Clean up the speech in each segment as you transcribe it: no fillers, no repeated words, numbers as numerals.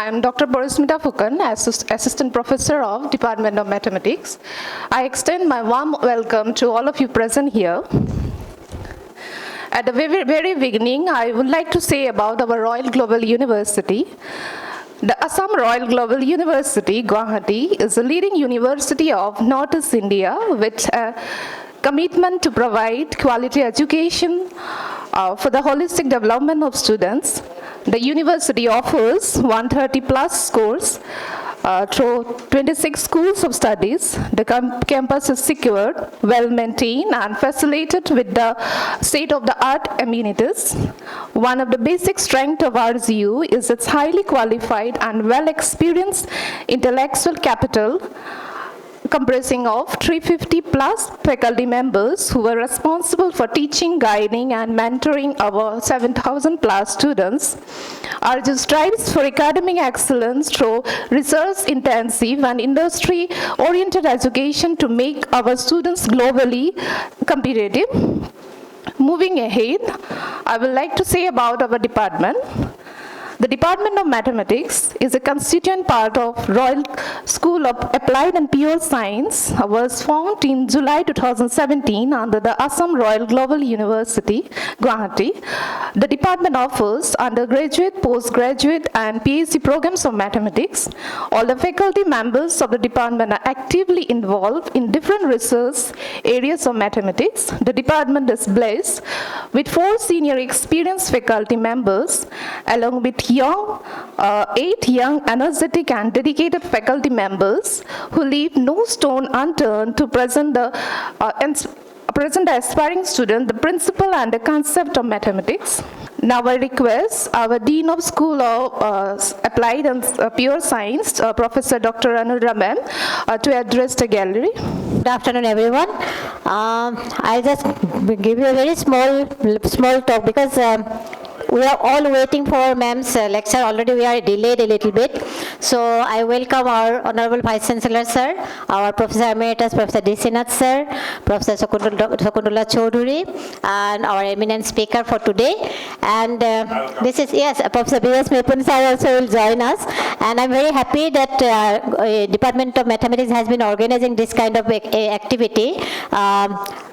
I am Dr. Borismita Fukan, Assistant Professor of Department of Mathematics. I extend my warm welcome to all of you present here. At the very beginning, I would like to say about our Royal Global University. The Assam Royal Global University, Guwahati, is a leading university of Northeast India with a commitment to provide quality education for the holistic development of students. The university offers 130 plus courses through 26 schools of studies. The campus is secured, well maintained and facilitated with the state-of-the-art amenities. One of the basic strengths of RGU is its highly qualified and well-experienced intellectual capital, comprising of 350 plus faculty members who were responsible for teaching, guiding, and mentoring our 7,000 plus students. RGU strives for academic excellence through research-intensive and industry-oriented education to make our students globally competitive. Moving ahead, I would like to say about our department. The Department of Mathematics is a constituent part of Royal School of Applied and Pure Science. It was formed in July 2017 under the Assam Royal Global University, Guwahati. The department offers undergraduate, postgraduate, and PhD programs of mathematics. All the faculty members of the department are actively involved in different research areas of mathematics. The department is blessed with 4 senior experienced faculty members, along with 8 young, energetic, and dedicated faculty members who leave no stone unturned to present the aspiring student the principle and the concept of mathematics. Now I request our Dean of School of Applied and Pure Science, Professor Dr. Anurra ma'am, to address the gallery. Good afternoon, everyone. I'll just give you a very small talk because we are all waiting for ma'am's lecture. Already we are delayed a little bit. So I welcome our Honorable Vice Chancellor, sir, our Professor Emeritus, Professor D.C. Nath, sir, Professor Shakuntala Choudhury, and our eminent speaker for today. And this is, yes, Professor B.S. Mepun sir also will join us. And I'm very happy that Department of Mathematics has been organizing this kind of activity.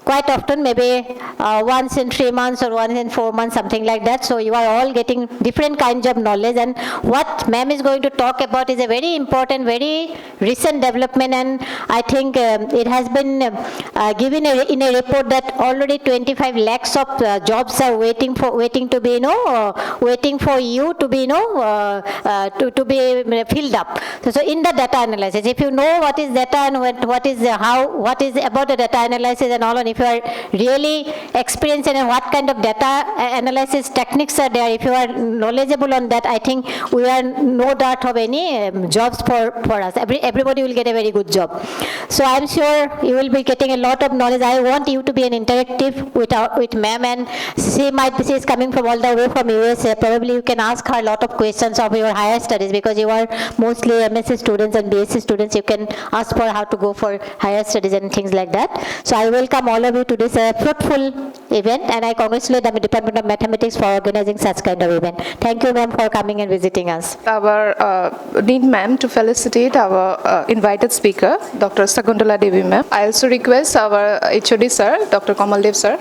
Quite often, maybe once in 3 months or once in 4 months, something like that. So you are all getting different kinds of knowledge, and what ma'am is going to talk about is a very important, very recent development, and I think it has been given in a report that already 25 lakhs of jobs are waiting to be, waiting for you to be, to be filled up. So in the data analysis, if you know what is data and what is about the data analysis and all, and if you are really experienced in what kind of data analysis techniques are there, if you are knowledgeable on that, I think we are no doubt of any jobs for us. Everybody will get a very good job. So I'm sure you will be getting a lot of knowledge. I want you to be an interactive with ma'am, and she is coming from all the way from USA. Probably you can ask her a lot of questions of your higher studies because you are mostly MSc students and BSc students. You can ask for how to go for higher studies and things like that. So I welcome all of you to this fruitful event, and I congratulate the Department of Mathematics for organizing such kind of event. Thank you, ma'am, for coming and visiting us. Our Dean ma'am to felicitate our invited speaker, Dr. Shakuntala Devi ma'am. I also request our HOD sir, Dr. Kamal Dev sir.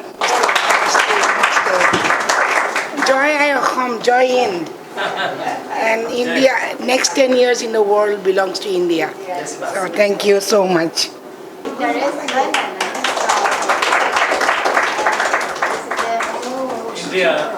Joy in. And India, next 10 years in the world belongs to India. So thank you so much. India.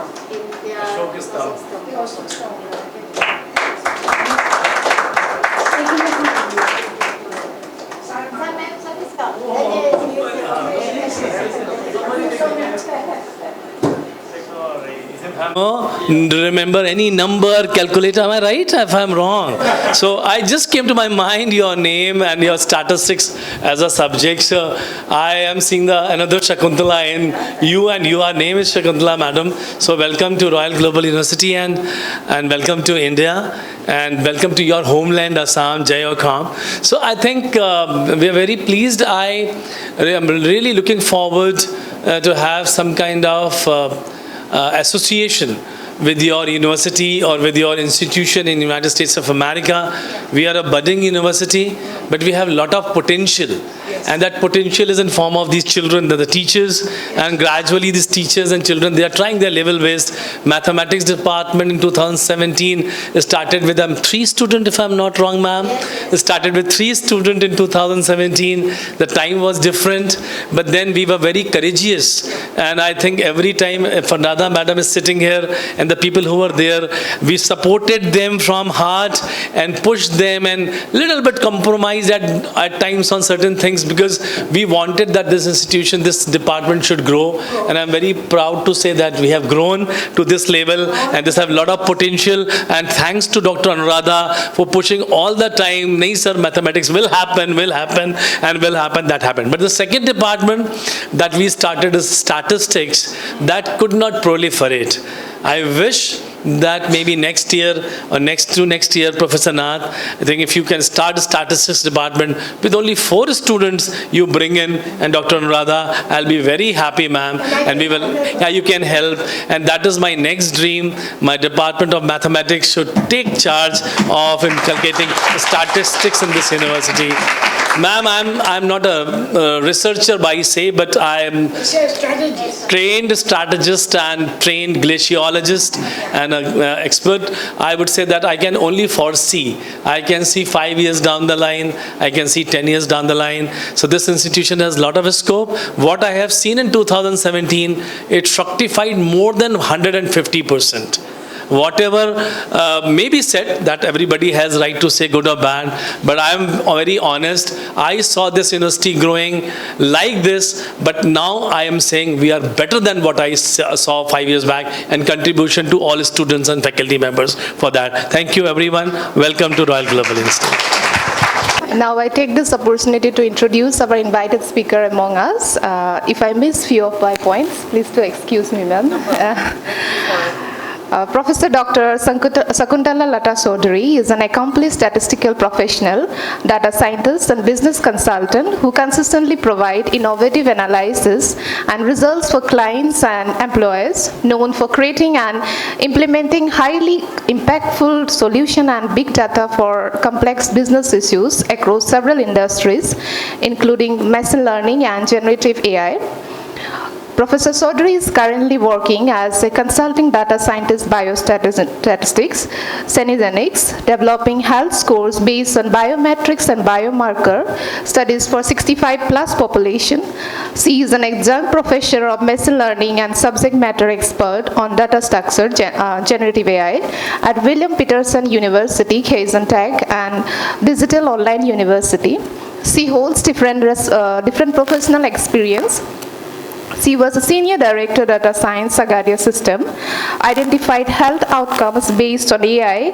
Remember any number, calculator, am I right? If I'm wrong. So I just came to my mind your name and your statistics as a subject. So I am seeing another Shakuntala in you, and your name is Shakuntala, madam. So welcome to Royal Global University and welcome to India, and welcome to your homeland, Assam, Jai Kam. So I think we are very pleased. I am really looking forward to have some kind of association with your university or with your institution in the United States of America. We are a budding university, but we have a lot of potential. And that potential is in form of these children, the teachers, and gradually these teachers and children, they are trying their level-based mathematics department in 2017. Started with 3 students, if I'm not wrong, ma'am. Started with 3 students in 2017. The time was different, but then we were very courageous. And I think every time, if Radha madam is sitting here and the people who were there, we supported them from heart and pushed them and little bit compromised at times on certain things, because we wanted that this institution, this department should grow. And I'm very proud to say that we have grown to this level and this have a lot of potential. And thanks to Dr. Anuradha for pushing all the time, nahi sir, mathematics will happen, that happened. But the second department that we started is statistics, that could not proliferate. I wish that maybe next year or next year, Professor Nath, I think if you can start a statistics department with only 4 students you bring in, and Dr. Anuradha, I'll be very happy, ma'am, and we will, you can help. And that is my next dream. My Department of Mathematics should take charge of inculcating statistics in this university. Ma'am, I'm not a researcher by say, but I am trained strategist and trained glaciologist and an expert. I would say that I can only foresee. I can see 5 years down the line. I can see 10 years down the line. So this institution has a lot of scope. What I have seen in 2017, it fructified more than 150%. Whatever may be said, that everybody has right to say good or bad, but I am very honest. I saw this university growing like this, but now I am saying we are better than what I saw 5 years back, and contribution to all students and faculty members for that. Thank you everyone. Welcome to Royal Global Institute. Now I take this opportunity to introduce our invited speaker among us. If I miss few of my points, please do excuse me, ma'am. Professor Dr. Shakuntala Choudhury is an accomplished statistical professional, data scientist and business consultant who consistently provide innovative analysis and results for clients and employees, known for creating and implementing highly impactful solution and big data for complex business issues across several industries, including machine learning and generative AI. Professor Choudhury is currently working as a consulting data scientist biostatistics, Senegenics, developing health scores based on biometrics and biomarker studies for 65 plus population. She is an adjunct professor of machine learning and subject matter expert on data structure generative AI at William Peterson University, Tech, and Digital Online University. She holds different professional experience. She was a senior director data science Sagadia system, identified health outcomes based on AI,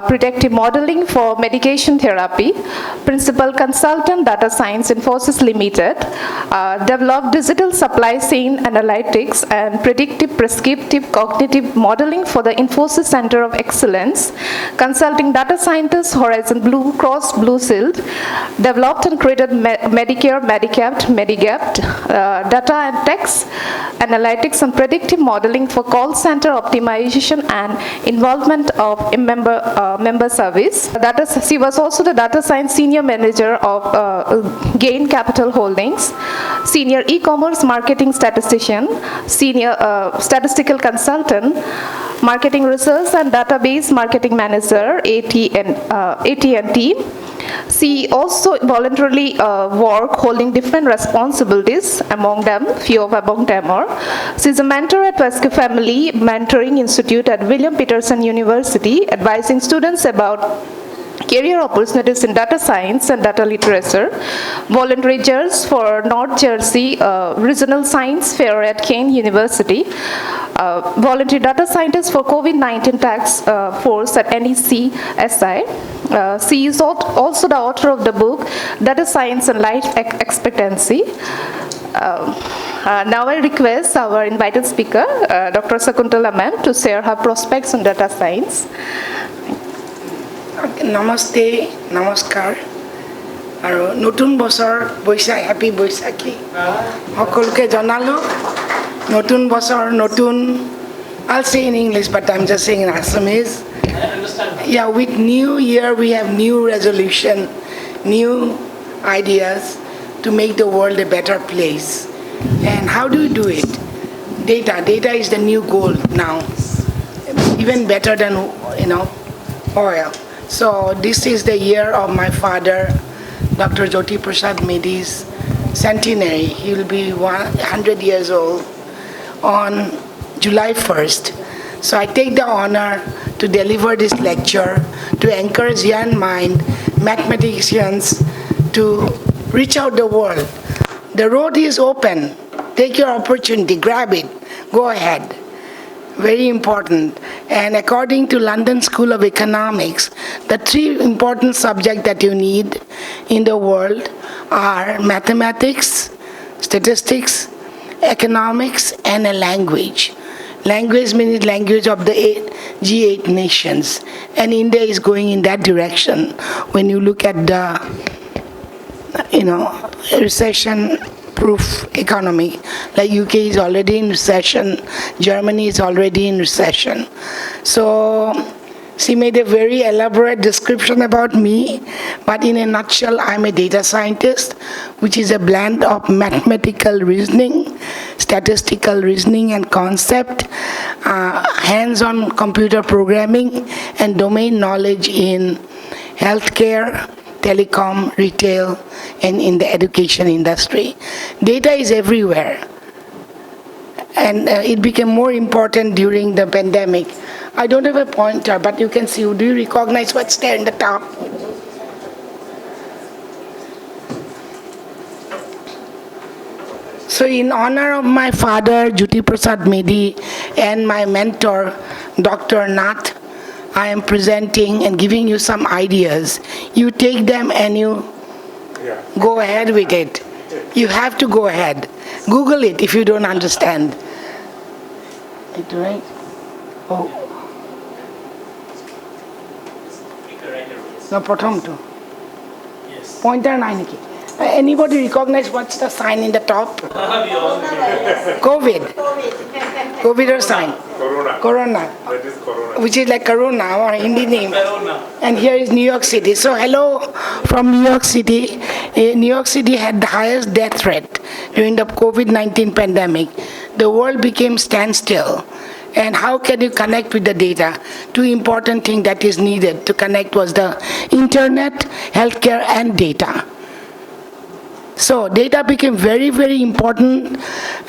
predictive modeling for medication therapy, principal consultant data science Infosys Limited, developed digital supply chain analytics and predictive prescriptive cognitive modeling for the Infosys Center of Excellence, consulting data scientist Horizon Blue Cross Blue Shield, developed and created Medicare, Medigap, data and text analytics and predictive modeling for call center optimization and involvement of member service. She was also the data science senior manager of Gain Capital Holdings, senior e-commerce marketing statistician, senior statistical consultant, marketing research and database marketing manager, AT&T. She also voluntarily work holding different responsibilities, among them are. She's a mentor at Rescue Family Mentoring Institute at William Peterson University, advising students about career opportunities in data science and data literature, voluntary judge for North Jersey Regional Science Fair at Kane University, voluntary data scientist for COVID-19 task force at NECSI. She is also the author of the book Data Science and Life Expectancy. Now I request our invited speaker, Dr. Shakuntala ma'am, to share her prospects on data science. Namaste, namaskar. আৰু নতুন বছৰ Boishakh happy বৈশাখী সকলোকে জনালো নতুন বছৰ নতুন I'll say in English, but I'm just saying in Assamese. I understand. Yeah, with new year, we have new resolution, new ideas to make the world a better place. And how do we do it? Data. Data is the new gold now, even better than, oil. So this is the year of my father, Dr. Jyoti Prasad Medi's centenary. He will be 100 years old on July 1st. So I take the honor to deliver this lecture to encourage young mind, mathematicians to reach out the world. The road is open. Take your opportunity, grab it, go ahead. Very important. And according to London School of Economics, the 3 important subjects that you need in the world are mathematics, statistics, economics, and a language. Language means language of the G8 nations. And India is going in that direction. When you look at the, recession-proof economy, like UK is already in recession, Germany is already in recession. So she made a very elaborate description about me, but in a nutshell, I'm a data scientist, which is a blend of mathematical reasoning, statistical reasoning and concept, hands-on computer programming, and domain knowledge in healthcare, telecom, retail, and in the education industry. Data is everywhere. And it became more important during the pandemic. I don't have a pointer, but you can see, do you recognize what's there in the top? So in honor of my father, Jyoti Prasad Medi, and my mentor, Dr. Nath, I am presenting and giving you some ideas. You take them and you go ahead with it. You have to go ahead. Google it if you don't understand. It right? Oh. No, prothom to. Yes. Pointer nine. Anybody recognize what's the sign in the top? COVID. COVID or sign? Corona. That is Corona. Which is like Corona or Hindi name. Corona. And here is New York City. So hello from New York City. New York City had the highest death rate during the COVID-19 pandemic. The world became standstill. And how can you connect with the data? 2 important things that is needed to connect was the internet, healthcare, and data. So data became very, very important.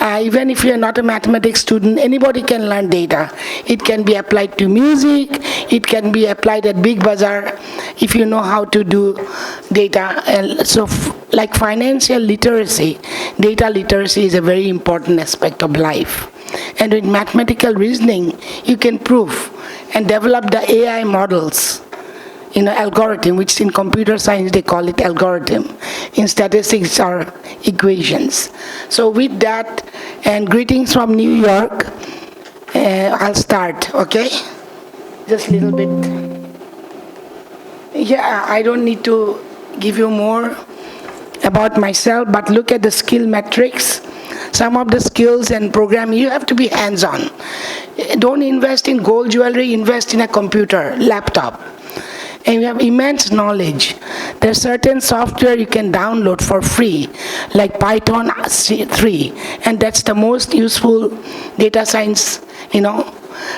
Even if you're not a mathematics student, anybody can learn data. It can be applied to music. It can be applied at Big Bazaar if you know how to do data. And so like financial literacy, data literacy is a very important aspect of life. And with mathematical reasoning, you can prove and develop the AI models. Algorithm, which in computer science they call it algorithm. In statistics are equations. So with that, and greetings from New York, I'll start, okay? Just a little bit. Yeah, I don't need to give you more about myself, but look at the skill metrics. Some of the skills and programming, you have to be hands-on. Don't invest in gold jewelry, invest in a computer, laptop. And you have immense knowledge. There's certain software you can download for free, like Python 3, and that's the most useful data science,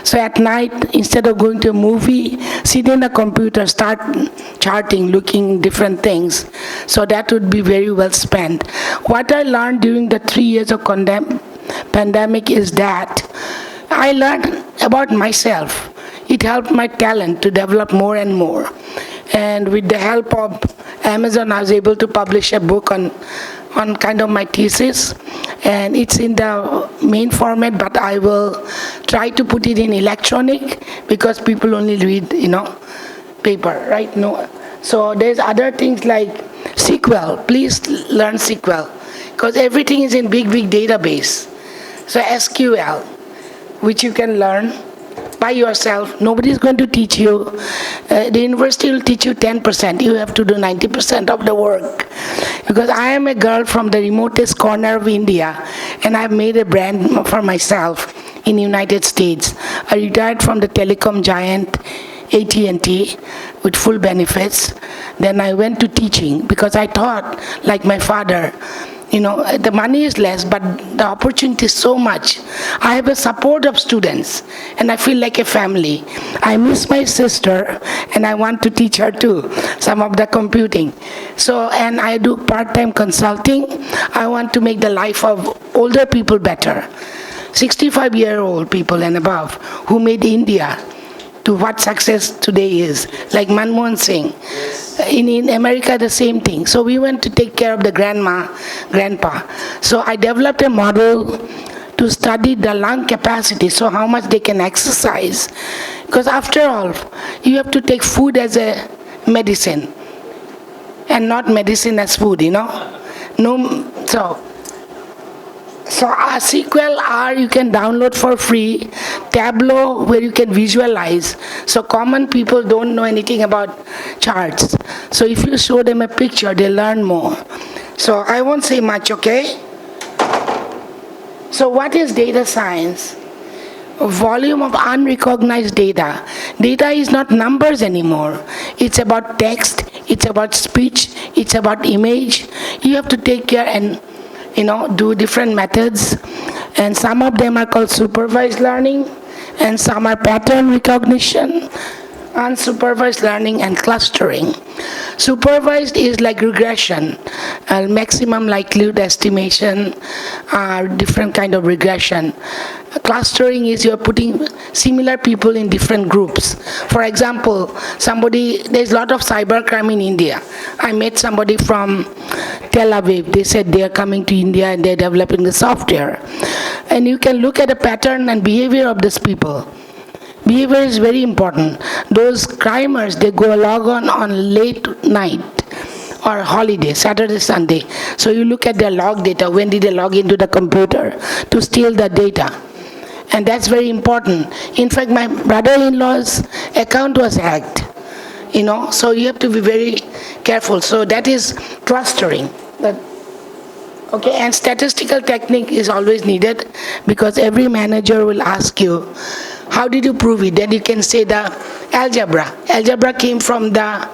So at night, instead of going to a movie, sit in a computer, start charting, looking different things. So that would be very well spent. What I learned during the 3 years of pandemic is that I learned about myself. It helped my talent to develop more and more. And with the help of Amazon, I was able to publish a book on kind of my thesis. And it's in the main format, but I will try to put it in electronic because people only read, paper, right? No. So there's other things like SQL. Please learn SQL because everything is in big database. So SQL, which you can learn. by yourself. Nobody's going to teach you. The university will teach you 10%. You have to do 90% of the work. Because I am a girl from the remotest corner of India, and I've made a brand for myself in the United States. I retired from the telecom giant AT&T with full benefits. Then I went to teaching because I thought, like my father, the money is less, but the opportunity is so much. I have a support of students, and I feel like a family. I miss my sister, and I want to teach her too, some of the computing. So, and I do part-time consulting. I want to make the life of older people better. 65-year-old people and above who made India to what success today is, like Manmohan Singh. In America, the same thing. So we went to take care of the grandma, grandpa. So I developed a model to study the lung capacity, so how much they can exercise. Because after all, you have to take food as a medicine, and not medicine as food, So our SQL R you can download for free, Tableau where you can visualize. So common people don't know anything about charts. So if you show them a picture, they learn more. So I won't say much, okay? So what is data science? A volume of unrecognized data. Data is not numbers anymore. It's about text, it's about speech, it's about image. You have to take care and do different methods, and some of them are called supervised learning, and some are pattern recognition, unsupervised learning, and clustering. Supervised is like regression, maximum likelihood estimation, different kind of regression. Clustering is you're putting similar people in different groups. For example, there's a lot of cybercrime in India. I met somebody from Tel Aviv. They said they are coming to India and they're developing the software. And you can look at the pattern and behavior of these people. Behavior is very important. Those crimers, they go log on late night or holiday, Saturday, Sunday. So you look at their log data. When did they log into the computer to steal the data? And that's very important. In fact, my brother-in-law's account was hacked. So you have to be very careful. So that is clustering. Okay, and statistical technique is always needed because every manager will ask you, how did you prove it? Then you can say the algebra. Algebra came from the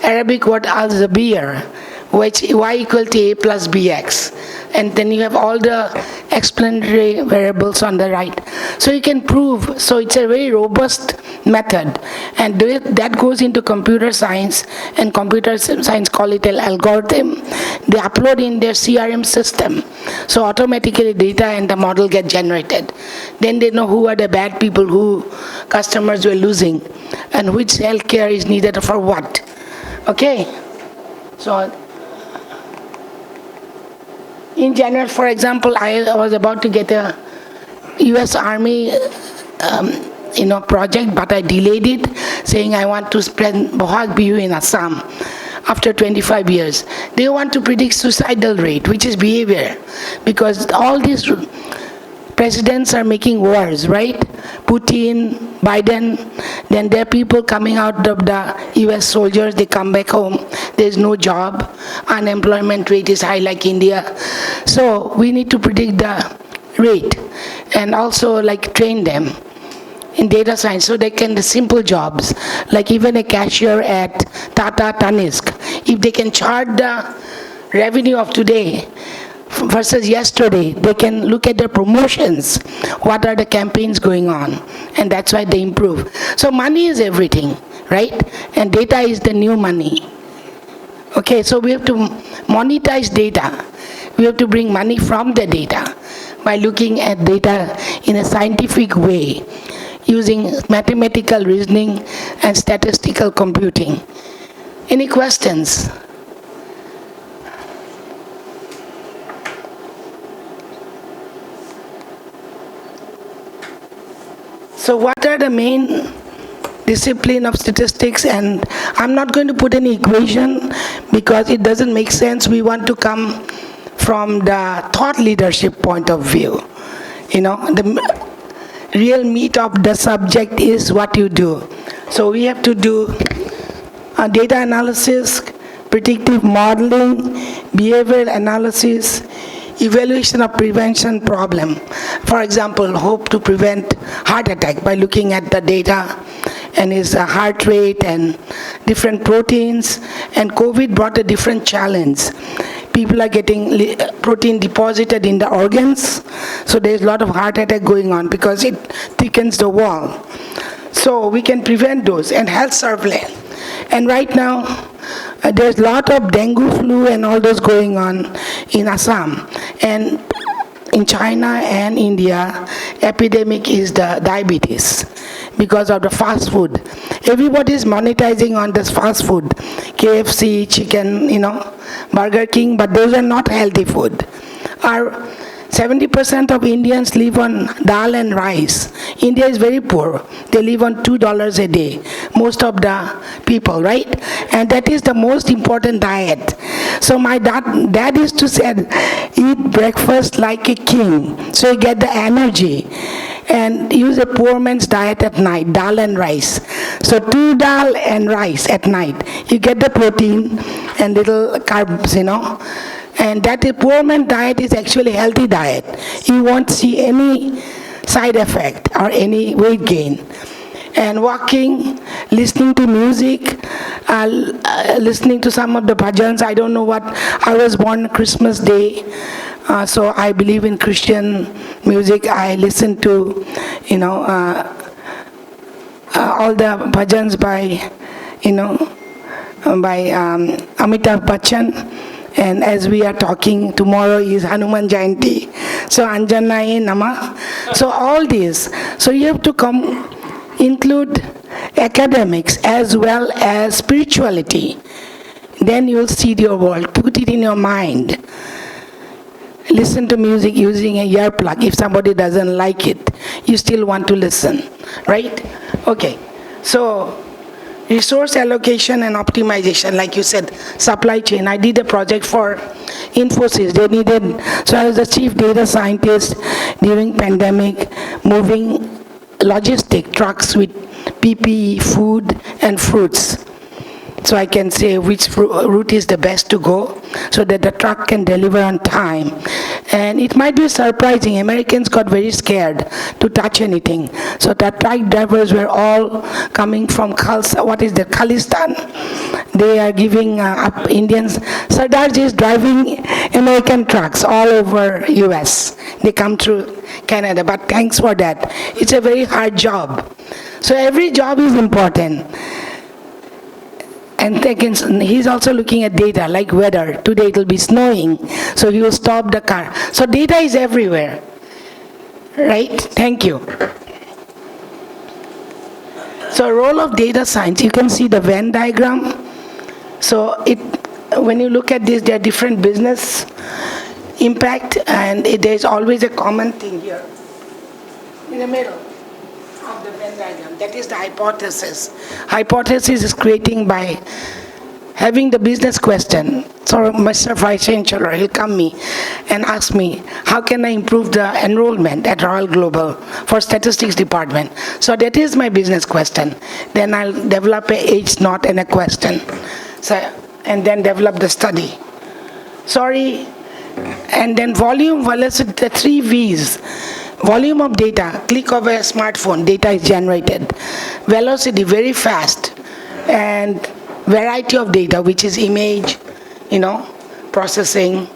Arabic word al-zabir, which y equal to a plus bx. And then you have all the explanatory variables on the right. So you can prove, so it's a very robust method. And that goes into computer science, and computer science call it an algorithm. They upload in their CRM system. So automatically data and the model get generated. Then they know who are the bad people, who customers were losing, and which healthcare is needed for what. Okay? So in general, for example, I was about to get a US Army project, but I delayed it, saying I want to spread Bohag Bihu in Assam after 25 years. They want to predict suicidal rate, which is behavior, because all these presidents are making wars, right? Putin, Biden, then there are people coming out of the US soldiers, they come back home, there's no job, unemployment rate is high like India. So we need to predict the rate and also train them in data science so they can do simple jobs, like even a cashier at Tata Tanisk. If they can chart the revenue of today versus yesterday, they can look at their promotions, what are the campaigns going on, and that's why they improve. So money is everything, right? And data is the new money. Okay, so we have to monetize data. We have to bring money from the data by looking at data in a scientific way, using mathematical reasoning and statistical computing. Any questions? So what are the main discipline of statistics? And I'm not going to put any equation because it doesn't make sense. We want to come from the thought leadership point of view. real meat of the subject is what you do. So we have to do data analysis, predictive modeling, behavioral analysis, evaluation of prevention problem. For example, hope to prevent heart attack by looking at the data and his heart rate and different proteins. And COVID brought a different challenge. People are getting protein deposited in the organs, so there's a lot of heart attack going on because it thickens the wall. So we can prevent those, and health surveillance. And right now, there's a lot of dengue flu and all those going on in Assam. And in China and India, epidemic is the diabetes because of the fast food. Everybody is monetizing on this fast food, KFC, chicken, Burger King, but those are not healthy food. 70% of Indians live on dal and rice. India is very poor. They live on $2 a day, most of the people, right? And that is the most important diet. So my dad used to say, eat breakfast like a king, so you get the energy. And use a poor man's diet at night, dal and rice. So 2 dal and rice at night. You get the protein and little carbs, And that a poor man diet is actually a healthy diet. You won't see any side effect or any weight gain. And walking, listening to music, listening to some of the bhajans. I don't know what, I was born Christmas Day, so I believe in Christian music. I listen to, all the bhajans by Amitabh Bachchan. And as we are talking, tomorrow is Hanuman Jayanti. So Anjanaye Namah. So all these. So you have to include academics as well as spirituality. Then you'll see your world. Put it in your mind. Listen to music using a earplug. If somebody doesn't like it, you still want to listen, right? Okay. So resource allocation and optimization, like you said, supply chain. I did a project for Infosys. They needed, so I was the chief data scientist during pandemic, moving logistic trucks with PPE, food, and fruits. So I can say which route is the best to go so that the truck can deliver on time. And it might be surprising, Americans got very scared to touch anything. So the truck drivers were all coming from Khalistan. They are giving up Indians. Sardarji is driving American trucks all over US. They come through Canada, but thanks for that. It's a very hard job. So every job is important. And he's also looking at data, like weather. Today it will be snowing, so he will stop the car. So data is everywhere, right? Thank you. So role of data science, you can see the Venn diagram. So when you look at this, there are different business impact, and there's always a common thing here in the middle of the Venn diagram. That is the hypothesis. Hypothesis is creating by having the business question. So Mr. Vice Chancellor, he'll come me and ask me, how can I improve the enrollment at Royal Global for Statistics Department? So that is my business question. Then I'll develop a H naught and a question. So, and then develop the study. Sorry. And then volume, velocity, the 3 V's. Volume of data, click of a smartphone, data is generated. Velocity, very fast. And variety of data, which is image, processing,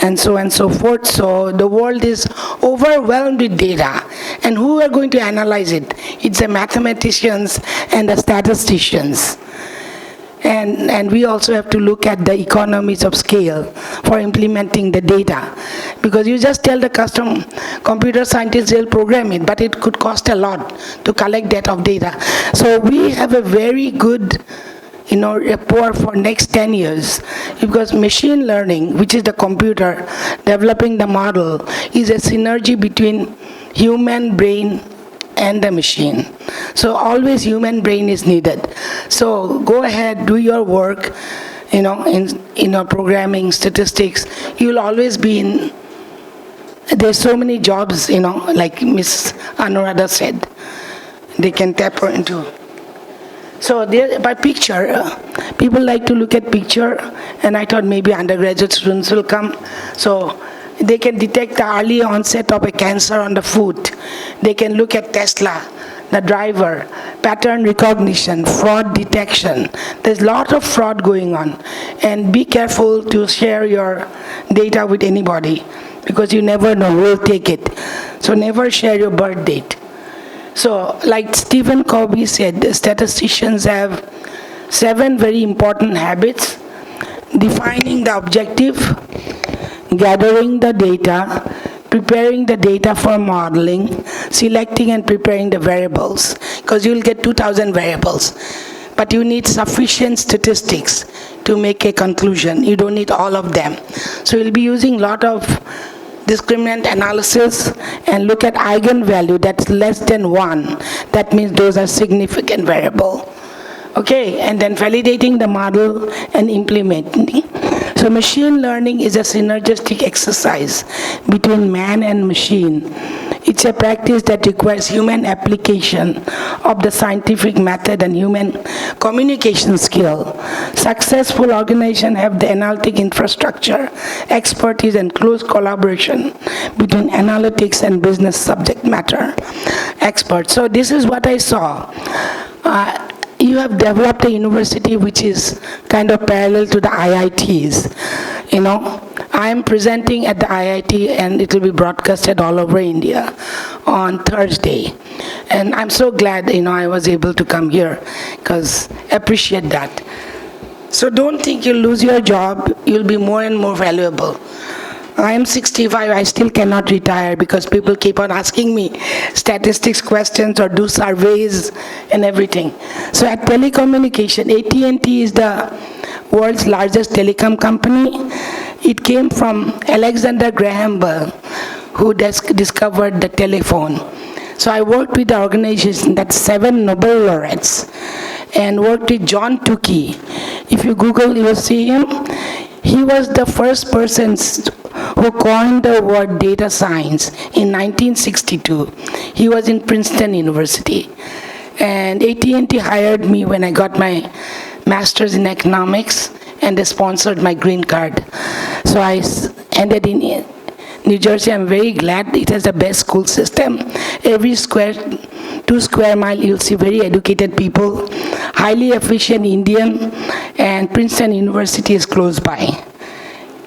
and so on and so forth. So the world is overwhelmed with data. And who are going to analyze it? It's the mathematicians and the statisticians. And we also have to look at the economies of scale for implementing the data. Because you just tell the computer scientists they'll program it, but it could cost a lot to collect that of data. So we have a very good rapport for next 10 years, because machine learning, which is the computer developing the model, is a synergy between human brain and the machine. So always human brain is needed. So go ahead, do your work, in programming, statistics. You'll always be in there's so many jobs, like Miss Anuradha said, they can tap into. So by picture, people like to look at picture, and I thought maybe undergraduate students will come. So they can detect the early onset of a cancer on the foot. They can look at Tesla, the driver, pattern recognition, fraud detection. There's a lot of fraud going on. And be careful to share your data with anybody, because you never know who will take it. So never share your birth date. So like Stephen Covey said, statisticians have 7 very important habits: defining the objective, gathering the data, preparing the data for modeling, selecting and preparing the variables, because you'll get 2,000 variables. But you need sufficient statistics to make a conclusion. You don't need all of them. So you'll be using a lot of discriminant analysis and look at eigenvalue that's less than 1. That means those are significant variable. Okay, and then validating the model and implementing. So machine learning is a synergistic exercise between man and machine. It's a practice that requires human application of the scientific method and human communication skill. Successful organizations have the analytic infrastructure, expertise, and close collaboration between analytics and business subject matter experts. So this is what I saw. You have developed a university which is kind of parallel to the IITs. I am presenting at the IIT, and it will be broadcasted all over India on Thursday. And I'm so glad, I was able to come here, because I appreciate that. So don't think you'll lose your job. You'll be more and more valuable. I am 65, I still cannot retire because people keep on asking me statistics questions or do surveys and everything. So at telecommunication, AT&T is the world's largest telecom company. It came from Alexander Graham Bell, who discovered the telephone. So I worked with the organization that's 7 Nobel laureates, and worked with John Tukey. If you Google, you will see him. He was the first person who coined the word data science in 1962. He was in Princeton University. And AT&T hired me when I got my master's in economics, and they sponsored my green card. So I ended in New Jersey. I'm very glad. It has the best school system. Every 2 square mile, you'll see very educated people, highly efficient Indian, and Princeton University is close by.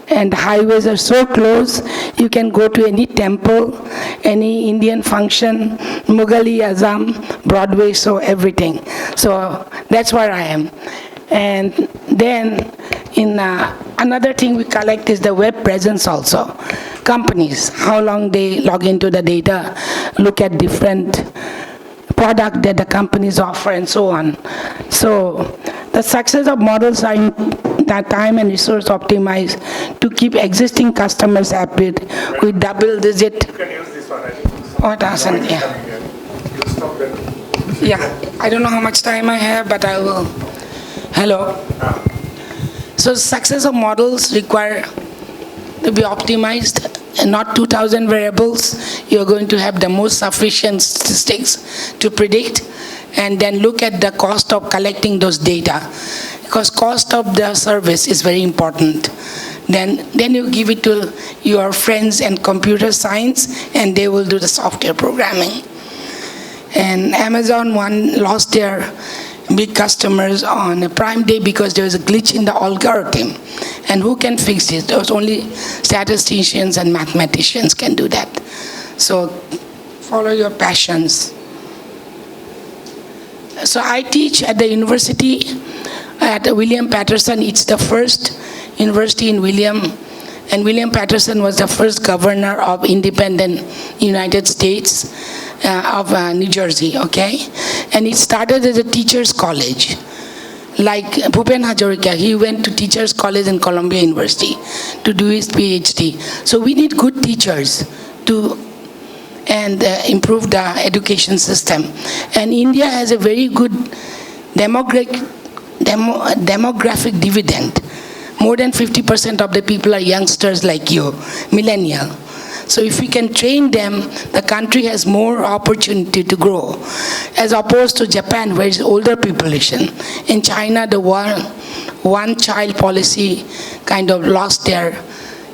And highways are so close, you can go to any temple, any Indian function, Mughali, Assam, Broadway, so everything. So that's where I am. And then another thing we collect is the web presence also. Companies, how long they log into the data, look at different product that the companies offer and so on. So the success of models are in that time and resource optimized to keep existing customers happy with double-digit. You can use this one, I think. Oh, it doesn't, yeah. You'll stop there. Yeah, I don't know how much time I have, but I will. Hello. So success of models require to be optimized, and not 2,000 variables. You're going to have the most sufficient statistics to predict, and then look at the cost of collecting those data, because cost of the service is very important. Then you give it to your friends in computer science, and they will do the software programming. And Amazon lost their big customers on a Prime Day because there was a glitch in the algorithm. And who can fix it? There was only statisticians and mathematicians can do that. So follow your passions. So I teach at the university at William Patterson. It's the first university in and William Patterson was the first governor of independent United States of New Jersey, okay? And it started as a teacher's college. Like Bhupen Hazarika, he went to teacher's college in Columbia University to do his PhD. So we need good teachers to improve the education system. And India has a very good demographic dividend. More than 50% of the people are youngsters like you, millennial. So if we can train them, the country has more opportunity to grow, as opposed to Japan, where it's older population. In China, the one-child policy kind of lost their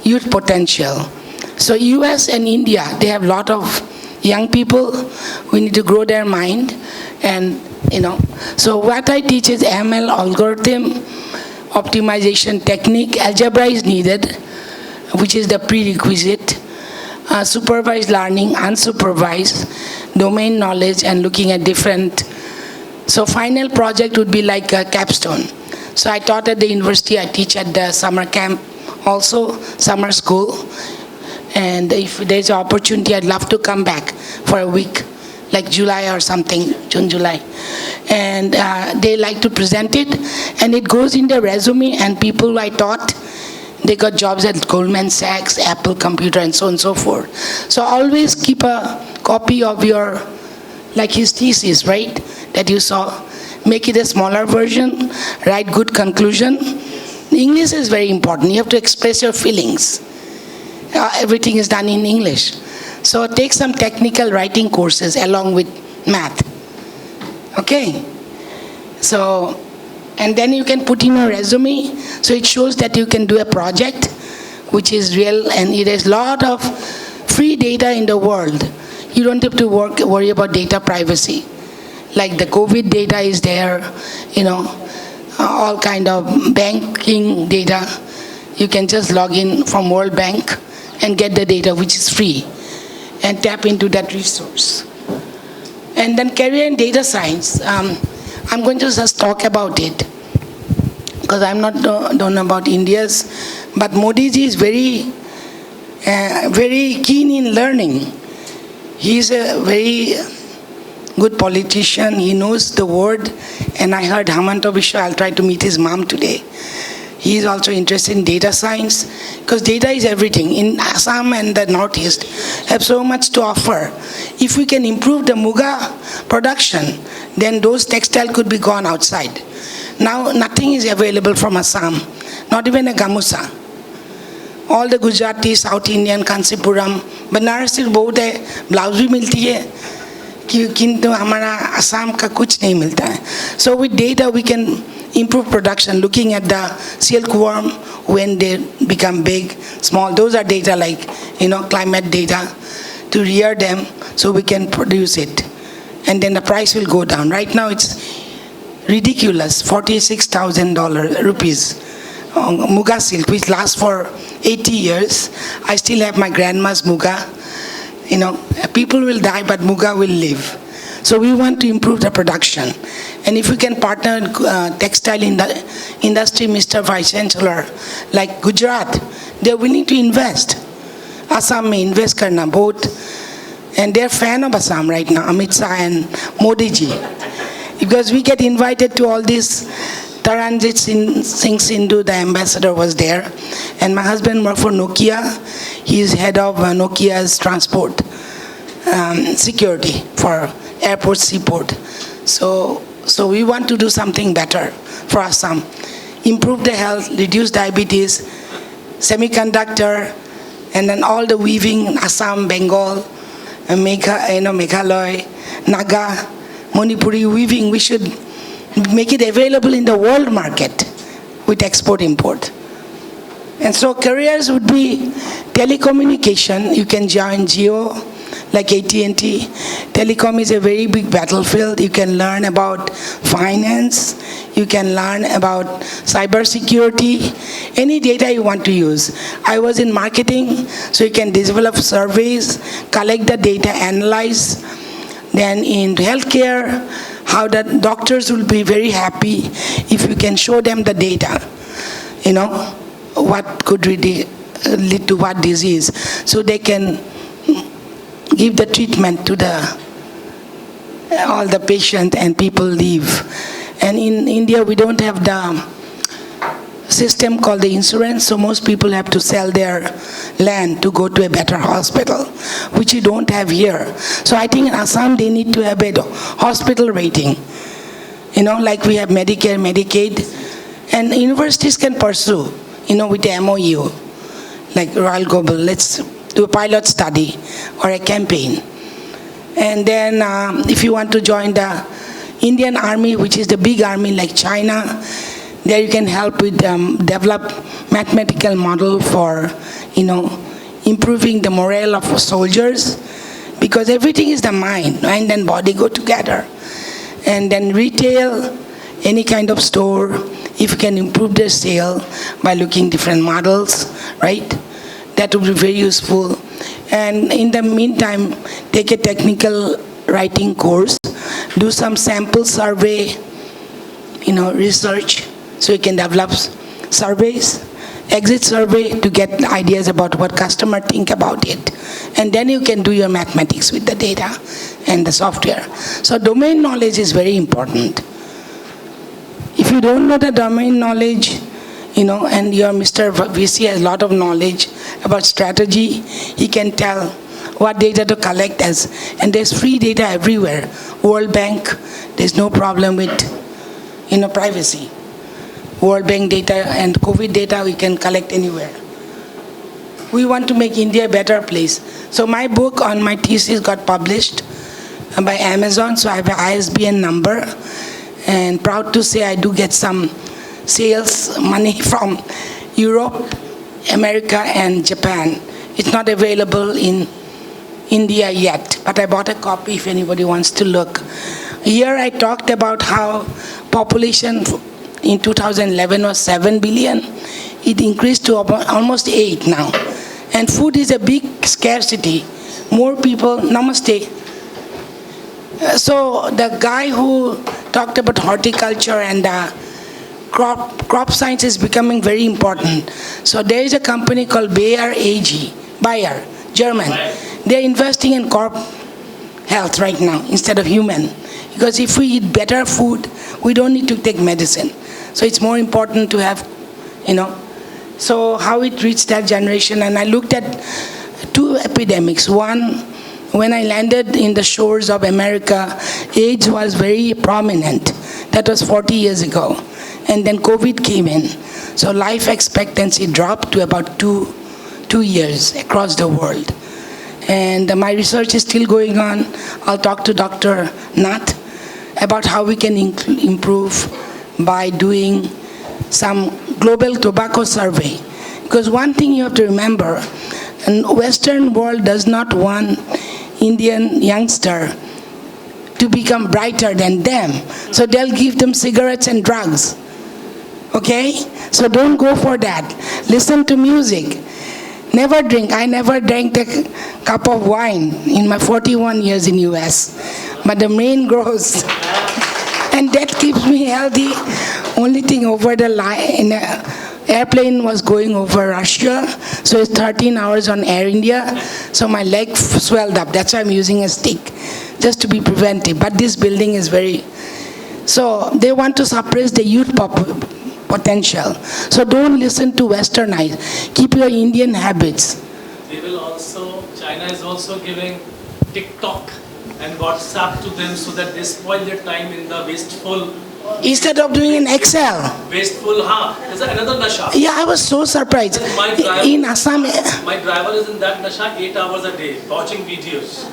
youth potential. So US and India, they have a lot of young people. We need to grow their mind. And, so what I teach is ML algorithm, optimization technique, algebra is needed, which is the prerequisite, supervised learning, unsupervised, domain knowledge, and looking at different. So final project would be like a capstone. So I taught at the university, I teach at the summer camp, also summer school. And if there's an opportunity, I'd love to come back for a week, like July or something, June, July. And they like to present it, and it goes in their resume, and people I taught, they got jobs at Goldman Sachs, Apple Computer, and so on and so forth. So always keep a copy of your, like his thesis, right, that you saw. Make it a smaller version, write good conclusion. English is very important. You have to express your feelings. Everything is done in English. So take some technical writing courses along with math. Okay? So, and then you can put in a resume, so it shows that you can do a project which is real, and it has a lot of free data in the world. You don't have to worry about data privacy. Like the COVID data is there, all kind of banking data. You can just log in from World Bank and get the data, which is free, and tap into that resource. And then career in data science. I'm going to just talk about it, because I'm not don't know about India's, but Modi ji is very keen in learning. He's a very good politician. He knows the word. And I heard Hemanta Biswa, I'll try to meet his mom today. He is also interested in data science, because data is everything. In Assam and the Northeast have so much to offer. If we can improve the muga production, then those textiles could be gone outside. Now nothing is available from Assam, not even a gamusa. All the Gujarati, South Indian, Kanchipuram, Banaras से बहुत है, blouse भी मिलती है, किंतु हमारा असम का कुछ नहीं मिलता है. So with data we can improve production, looking at the silkworm when they become big, small. Those are data like, climate data, to rear them so we can produce it. And then the price will go down. Right now it's ridiculous, $46,000 rupees. Muga silk, which lasts for 80 years. I still have my grandma's muga. People will die, but muga will live. So we want to improve the production. And if we can partner textile in the industry, Mr. Vice Chancellor, like Gujarat, they're willing to invest. Assam may invest karna both. And they're fan of Assam right now, Amit Shah and Modi ji. Because we get invited to all these. Taranjit Singh Sindhu, the ambassador, was there. And my husband worked for Nokia. He is head of Nokia's transport security for airport, seaport. So we want to do something better for Assam. Improve the health, reduce diabetes, semiconductor, and then all the weaving in Assam, Bengal, Meghalaya, Naga, Manipuri weaving. We should make it available in the world market with export-import. And so careers would be telecommunication. You can join Geo, like AT&T. Telecom is a very big battlefield. You can learn about finance. You can learn about cybersecurity. Any data you want to use. I was in marketing, so you can develop surveys, collect the data, analyze. Then in healthcare, how the doctors will be very happy if you can show them the data, what could lead to what disease, so they can give the treatment to all the patient and people live. And in India, we don't have the system called the insurance, so most people have to sell their land to go to a better hospital, which you don't have here. So I think in Assam they need to have a hospital rating, like we have Medicare, Medicaid, and universities can pursue, with the MOU, like Royal Global, let's do a pilot study or a campaign. And then if you want to join the Indian Army, which is the big army like China, there you can help with develop mathematical model for, improving the morale of soldiers, because everything is the mind and body go together. And then retail, any kind of store, if you can improve their sale by looking different models, right? That would be very useful. And in the meantime, take a technical writing course, do some sample survey, research, so you can develop surveys, exit survey to get ideas about what customer think about it. And then you can do your mathematics with the data and the software. So domain knowledge is very important. If you don't know the domain knowledge, and your Mr. VC has a lot of knowledge about strategy, he can tell what data to collect and there's free data everywhere. World Bank, there's no problem with, privacy. World Bank data and COVID data we can collect anywhere. We want to make India a better place. So my book on my thesis got published by Amazon, so I have an ISBN number, and proud to say I do get some sales money from Europe, America, and Japan. It's not available in India yet, but I bought a copy if anybody wants to look. Here I talked about how population in 2011 was 7 billion. It increased to almost 8 now. And food is a big scarcity. More people, namaste. So the guy who talked about horticulture and crop science is becoming very important. So there is a company called Bayer AG, Bayer, German. They're investing in crop health right now instead of human. Because if we eat better food, we don't need to take medicine. So it's more important to have, so how it reached that generation. And I looked at 2 epidemics. One, when I landed in the shores of America, AIDS was very prominent. That was 40 years ago. And then COVID came in. So life expectancy dropped to about 2 years across the world. And my research is still going on. I'll talk to Dr. Nath about how we can improve by doing some global tobacco survey. Because one thing you have to remember, the Western world does not want Indian youngster to become brighter than them. So they'll give them cigarettes and drugs. Okay? So don't go for that. Listen to music. Never drink. I never drank a cup of wine in my 41 years in US. But the brain grows. And that keeps me healthy. Only thing over the line, airplane was going over Russia, so it's 13 hours on Air India, so my leg swelled up. That's why I'm using a stick, just to be preventive. But this building is very... So they want to suppress the youth potential. So don't listen to Westernized. Keep your Indian habits. They will also, China is also giving TikTok and WhatsApp to them so that they spoil their time in the wasteful... Instead of doing an Excel. Wasteful, There's another nasha. Yeah, I was so surprised. My driver, In Assam... My driver is in that nasha 8 hours a day, watching videos.